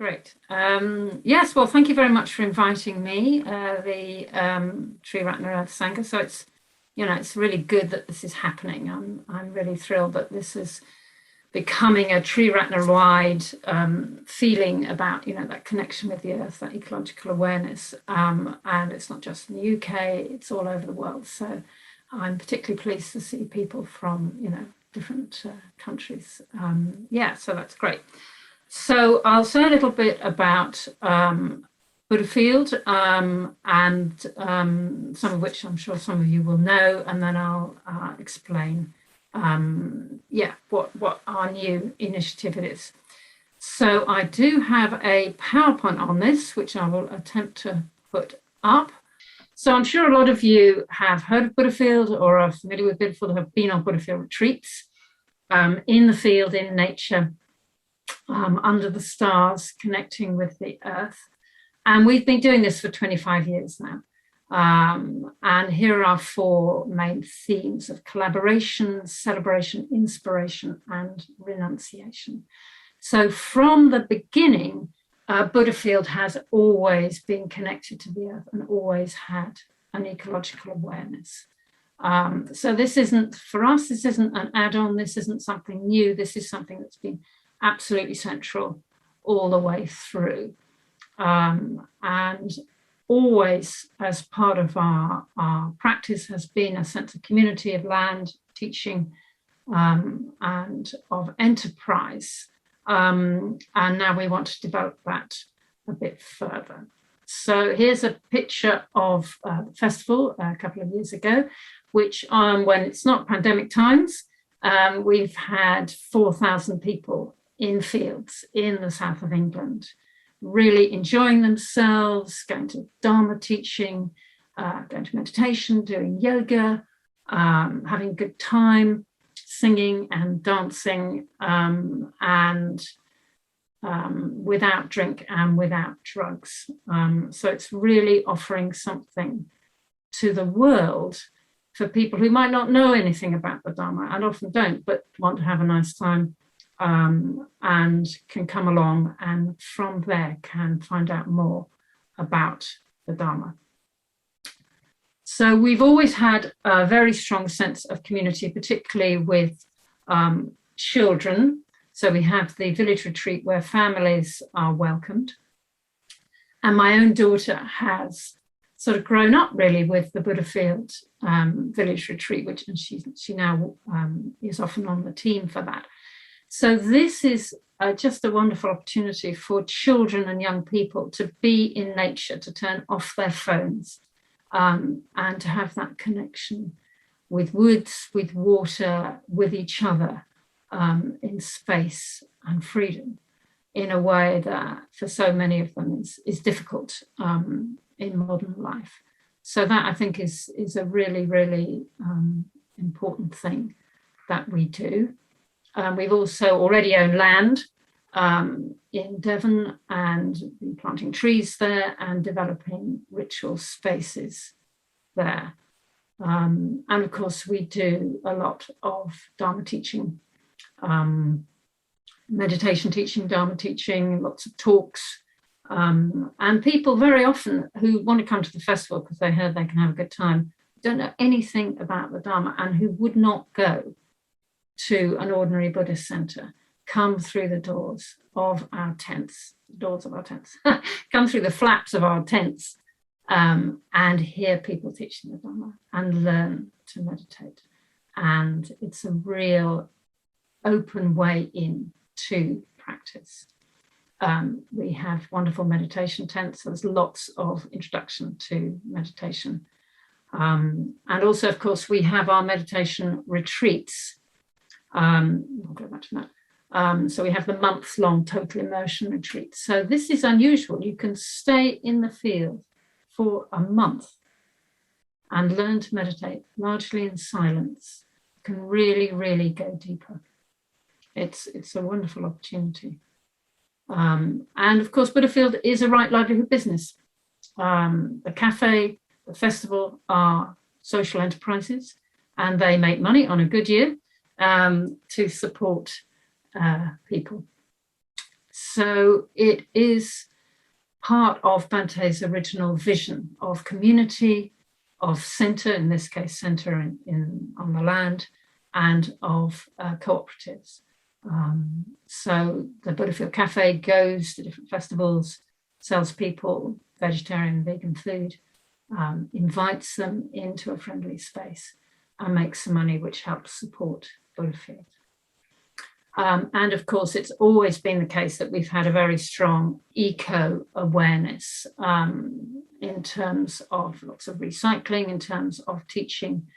Great. Yes, well, thank you very much for inviting me, the Triratna Earth Sangha. So it's really good that this is happening. I'm really thrilled that this is becoming a Triratna-wide feeling about, that connection with the earth, that ecological awareness. And it's not just in the UK, it's all over the world. So I'm particularly pleased to see people from, different countries. So that's great. So I'll say a little bit about Buddhafield, and some of which I'm sure some of you will know, and then I'll explain what our new initiative is. So I do have a PowerPoint on this, which I will attempt to put up. So I'm sure a lot of you have heard of Buddhafield or are familiar with Buddhafield, have been on Buddhafield retreats in the field, in nature, under the stars, connecting with the earth. And we've been doing this for 25 years now. And here are our four main themes of collaboration, celebration, inspiration, and renunciation. So from the beginning, Buddhafield has always been connected to the earth and always had an ecological awareness. So this isn't, for us, this isn't an add-on, this isn't something new, this is something that's been absolutely central all the way through. And always, as part of our practice, has been a sense of community, of land, teaching, and of enterprise. And now we want to develop that a bit further. So here's a picture of the festival a couple of years ago, which when it's not pandemic times, we've had 4,000 people in fields in the south of England, really enjoying themselves, going to Dharma teaching, going to meditation, doing yoga, having a good time, singing and dancing, and without drink and without drugs. So it's really offering something to the world for people who might not know anything about the Dharma, and often don't, but want to have a nice time. And can come along and from there can find out more about the Dharma. So we've always had a very strong sense of community, particularly with children. So we have the village retreat where families are welcomed. And my own daughter has sort of grown up really with the Buddhafield village retreat, which and she now is often on the team for that. So this is just a wonderful opportunity for children and young people to be in nature, to turn off their phones, and to have that connection with woods, with water, with each other, in space and freedom, in a way that for so many of them is difficult in modern life. So that I think is a really, really important thing that we do. We've also already owned land in Devon and been planting trees there and developing ritual spaces there. And of course, we do a lot of Dharma teaching, meditation teaching, Dharma teaching, lots of talks. And people very often who want to come to the festival because they heard they can have a good time, don't know anything about the Dharma and who would not go to an ordinary Buddhist center, come through the doors of our tents, come through the flaps of our tents, and hear people teaching the Dhamma and learn to meditate. And it's a real open way in to practice. We have wonderful meditation tents. There's lots of introduction to meditation. And also, of course, we have our meditation retreats. I'll go back to that. So we have the month-long total immersion retreat. So this is unusual. You can stay in the field for a month and learn to meditate largely in silence. You can really, really go deeper. It's a wonderful opportunity. And of course, Buddhafield is a right livelihood business. The cafe, the festival are social enterprises, and they make money on a good year to support people. So it is part of Bante's original vision of community, of centre, in this case, centre on the land, and of cooperatives. So the Butterfield Cafe goes to different festivals, sells people vegetarian and vegan food, invites them into a friendly space and makes some money, which helps support Butterfield. And of course, it's always been the case that we've had a very strong eco-awareness in terms of lots of recycling, in terms of teaching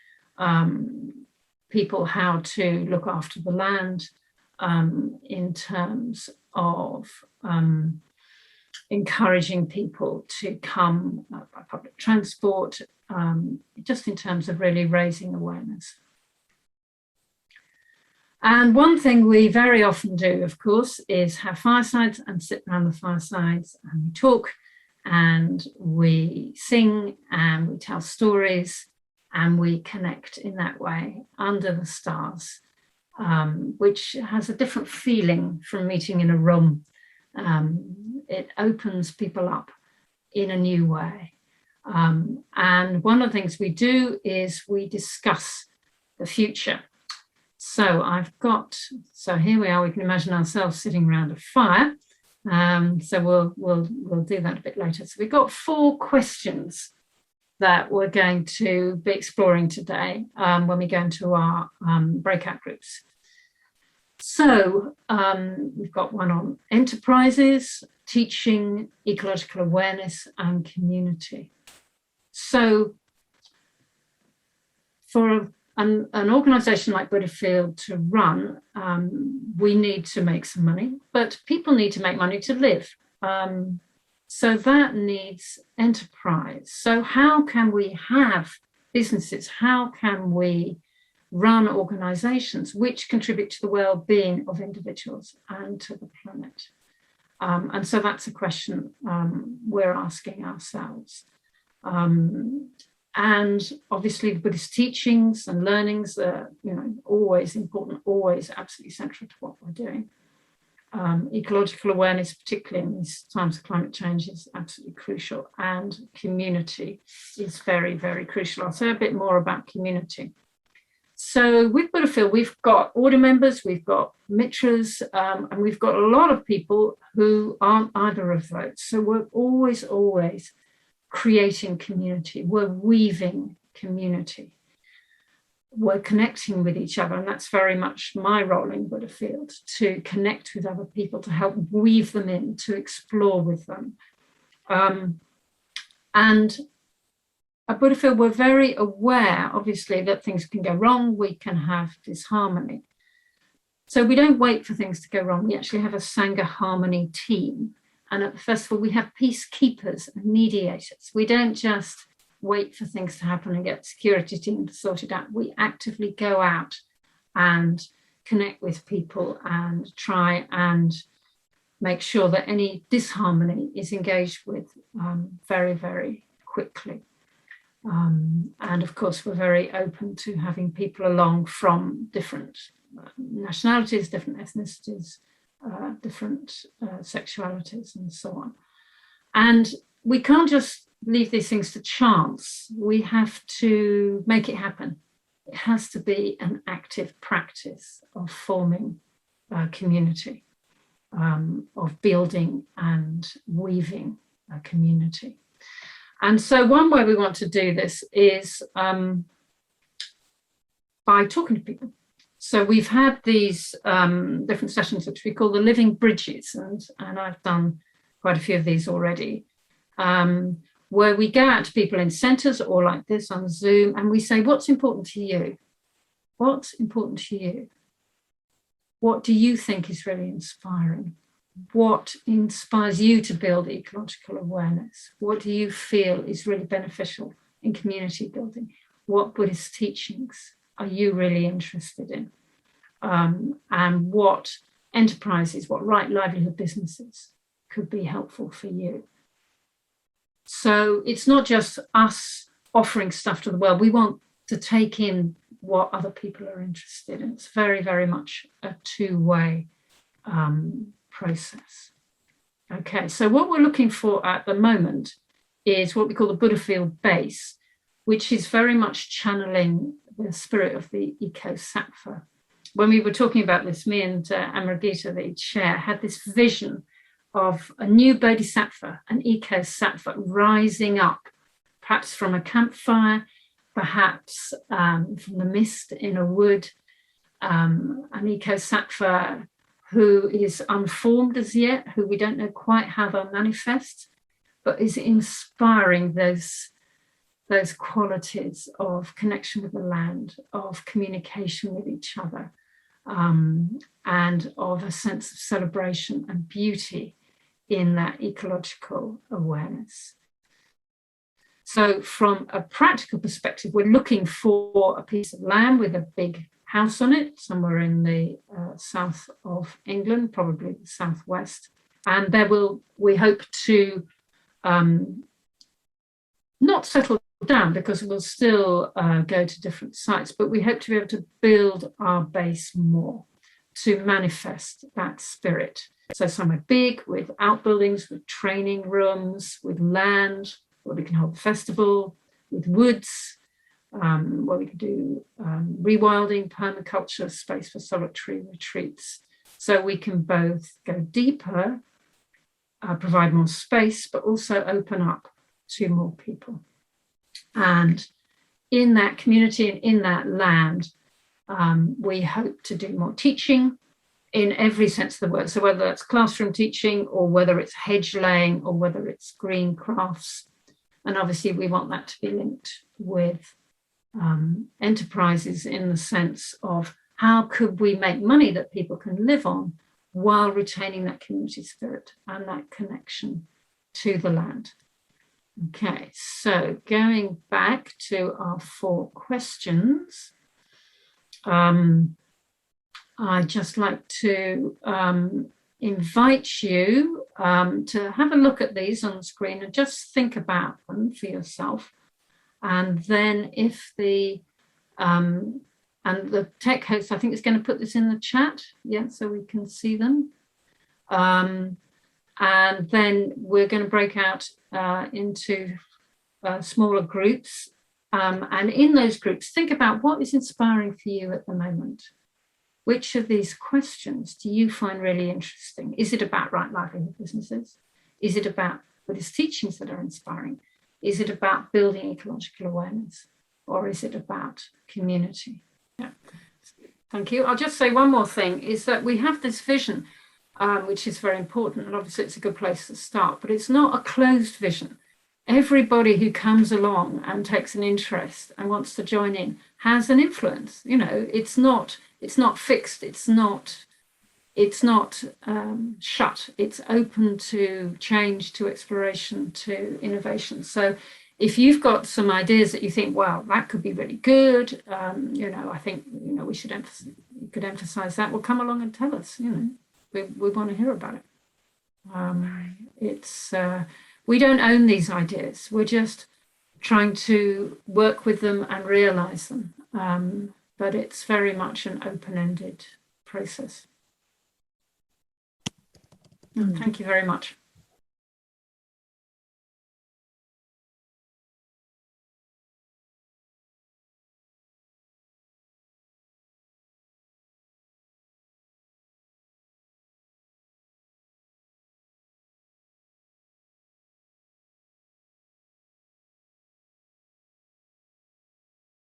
people how to look after the land, in terms of encouraging people to come by public transport, just in terms of really raising awareness. And one thing we very often do, of course, is have firesides and sit around the firesides and we talk and we sing and we tell stories and we connect in that way under the stars, which has a different feeling from meeting in a room. It opens people up in a new way. And one of the things we do is we discuss the future. So here we are, we can imagine ourselves sitting around a fire. So we'll do that a bit later. So we've got 4 questions that we're going to be exploring today when we go into our breakout groups. So we've got one on enterprises, teaching, ecological awareness, and community. So for an organisation like Butterfield to run, we need to make some money, but people need to make money to live. So that needs enterprise. So how can we have businesses? How can we run organisations which contribute to the well-being of individuals and to the planet? And so that's a question we're asking ourselves. And obviously the Buddhist teachings and learnings are, always important, always absolutely central to what we're doing. Ecological awareness, particularly in these times of climate change, is absolutely crucial. And community is very, very crucial. I'll say a bit more about community. So with Butterfield, we've got order members, we've got mitras, and we've got a lot of people who aren't either of those. So we're always creating community. We're weaving community. We're connecting with each other, and that's very much my role in Butterfield, to connect with other people, to help weave them in, to explore with them. And at Butterfield, we're very aware, obviously, that things can go wrong. We can have disharmony. So we don't wait for things to go wrong. We actually have a Sangha Harmony team. And at the festival, we have peacekeepers and mediators. We don't just wait for things to happen and get the security team to sort it out. We actively go out and connect with people and try and make sure that any disharmony is engaged with very, very quickly. And of course, we're very open to having people along from different nationalities, different ethnicities, different sexualities and so on. And we can't just leave these things to chance. We have to make it happen. It has to be an active practice of forming a community, of building and weaving a community. And so one way we want to do this is by talking to people. So we've had these different sessions, which we call the Living Bridges, and I've done quite a few of these already, where we go out to people in centres or like this on Zoom, and we say, what's important to you? What's important to you? What do you think is really inspiring? What inspires you to build ecological awareness? What do you feel is really beneficial in community building? What Buddhist teachings are you really interested in? And what enterprises, what right livelihood businesses could be helpful for you? So it's not just us offering stuff to the world. We want to take in what other people are interested in. It's very, very much a two-way process. Okay, so what we're looking for at the moment is what we call the Buddha field base, which is very much channeling the spirit of the eco-sattva. When we were talking about this, me and Amragita, the chair, had this vision of a new bodhisattva, an eco-sattva rising up, perhaps from a campfire, perhaps from the mist in a wood, an eco-sattva who is unformed as yet, who we don't know quite how they'll manifest, but is inspiring those qualities of connection with the land, of communication with each other, and of a sense of celebration and beauty in that ecological awareness. So from a practical perspective, we're looking for a piece of land with a big house on it, somewhere in the south of England, probably the southwest. And there we hope to not settle down, because we'll still go to different sites, but we hope to be able to build our base more to manifest that spirit. So somewhere big with outbuildings, with training rooms, with land where we can hold a festival, with woods, where we can do rewilding, permaculture, space for solitary retreats. So we can both go deeper, provide more space, but also open up to more people. And in that community and in that land, we hope to do more teaching in every sense of the word. So whether that's classroom teaching, or whether it's hedge laying, or whether it's green crafts. And obviously we want that to be linked with enterprises, in the sense of how could we make money that people can live on while retaining that community spirit and that connection to the land. Okay, so going back to our 4 questions, I'd just like to invite you to have a look at these on the screen and just think about them for yourself. And then if and the tech host, I think, is going to put this in the chat, yeah, so we can see them. And then we're going to break out into smaller groups. And in those groups, think about what is inspiring for you at the moment. Which of these questions do you find really interesting? Is it about right livelihood businesses? Is it about Buddhist teachings that are inspiring? Is it about building ecological awareness? Or is it about community? Yeah. Thank you. I'll just say one more thing, is that we have this vision, which is very important, and obviously it's a good place to start, but it's not a closed vision. Everybody who comes along and takes an interest and wants to join in has an influence. You know, it's not fixed, it's not shut, it's open to change, to exploration, to innovation. So if you've got some ideas that you think, wow, that could be really good, you know, I think, you know, we could emphasize that, well, come along and tell us, you know, we want to hear about it. We don't own these ideas, we're just trying to work with them and realize them. But it's very much an open-ended process. Thank you very much.